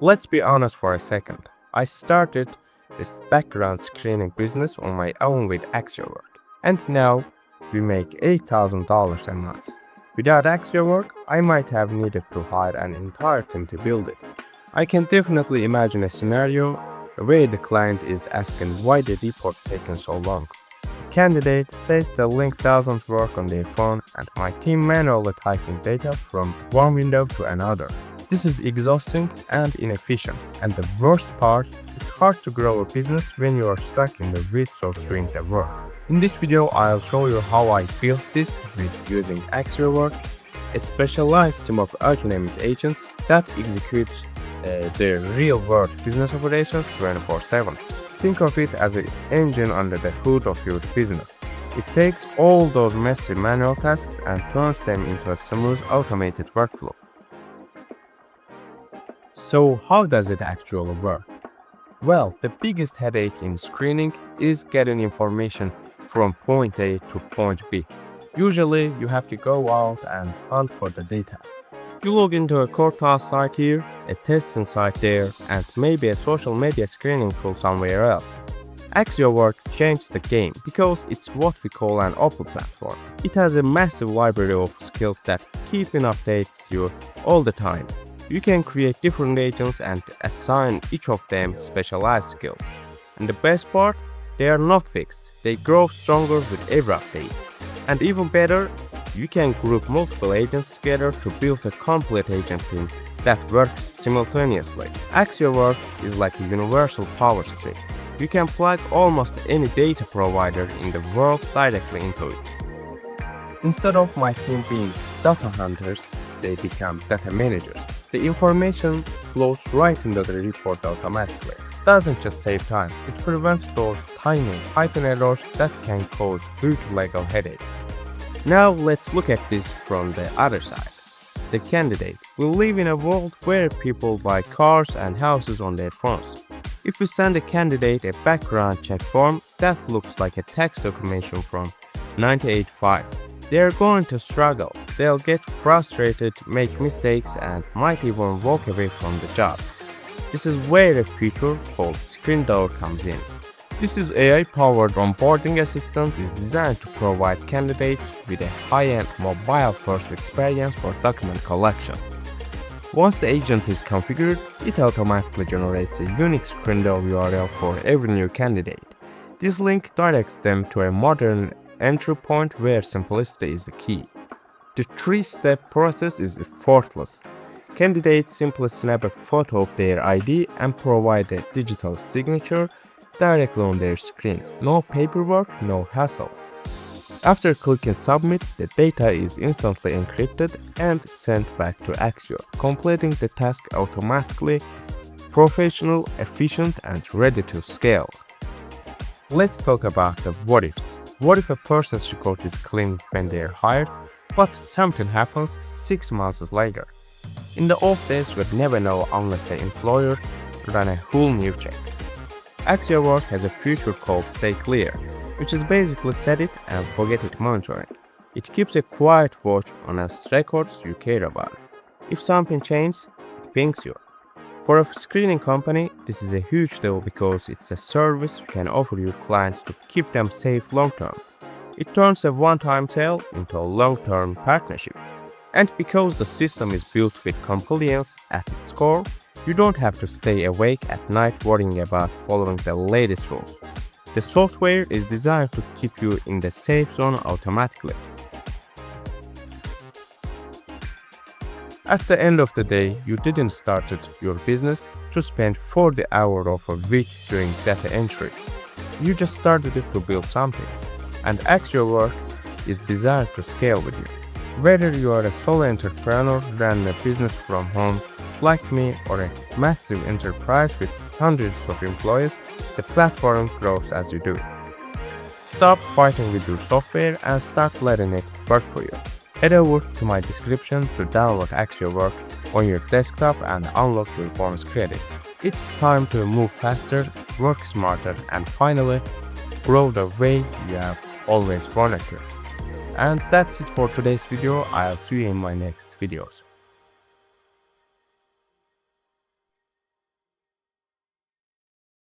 Let's be honest for a second. I started this background screening business on my own with Accio Work, and now we make $8,000 a month. Without Accio Work, I might have needed to hire an entire team to build it. I can definitely imagine a scenario where the client is asking why the report taken so long. The candidate says the link doesn't work on their phone, and my team manually typing data from one window to another. This is exhausting and inefficient, and the worst part, it's hard to grow a business when you are stuck in the weeds of doing the work. In this video, I'll show you how I built this with using Accio Work, a specialized team of autonomous agents that executes their real-world business operations 24/7. Think of it as an engine under the hood of your business. It takes all those messy manual tasks and turns them into a smooth automated workflow. So how does it actually work? Well, the biggest headache in screening is getting information from point A to point B. Usually, you have to go out and hunt for the data. You log into a Cortana site here, a testing site there, and maybe a social media screening tool somewhere else. Accio Work changed the game because it's what we call an open platform. It has a massive library of skills that keep in updates you all the time. You can create different agents and assign each of them specialized skills. And the best part, they are not fixed. They grow stronger with every update. And even better, you can group multiple agents together to build a complete agent team that works simultaneously. Accio Work is like a universal power strip. You can plug almost any data provider in the world directly into it. Instead of my team being data hunters, they become data managers. The information flows right into the report automatically. It doesn't just save time, it prevents those tiny typing errors that can cause huge legal headaches. Now let's look at this from the other side. The candidate. We live in a world where people buy cars and houses on their phones. If we send a candidate a background check form that looks like a tax documentation from 1985, they are going to struggle. They'll get frustrated, make mistakes, and might even walk away from the job. This is where a feature called ScreenDoor comes in. This is AI-powered onboarding assistant is designed to provide candidates with a high-end mobile-first experience for document collection. Once the agent is configured, it automatically generates a unique ScreenDoor URL for every new candidate. This link directs them to a modern entry point where simplicity is the key. The three-step process is effortless. Candidates simply snap a photo of their ID and provide a digital signature directly on their screen. No paperwork, no hassle. After clicking submit, the data is instantly encrypted and sent back to Axio, completing the task automatically, professional, efficient, and ready to scale. Let's talk about the what-ifs. What if a person's record is clean when they're hired, but something happens 6 months later? In the old days, we'd never know unless the employer ran a whole new check. Accio Work has a feature called Stay Clear, which is basically set it and forget it monitoring. It keeps a quiet watch on the records you care about. If something changes, it pings you. For a screening company, this is a huge deal because it's a service you can offer your clients to keep them safe long-term. It turns a one-time sale into a long-term partnership. And because the system is built with compliance at its core, you don't have to stay awake at night worrying about following the latest rules. The software is designed to keep you in the safe zone automatically. At the end of the day, you didn't start your business to spend 40 hours of a week doing data entry. You just started it to build something. And Accio Work is designed to scale with you. Whether you are a solo entrepreneur running a business from home, like me, or a massive enterprise with hundreds of employees, the platform grows as you do. Stop fighting with your software and start letting it work for you. Head over to my description to download Accio Work on your desktop and unlock your bonus credits. It's time to move faster, work smarter, and finally grow the way you have always wanted to. And that's it for today's video. I'll see you in my next videos.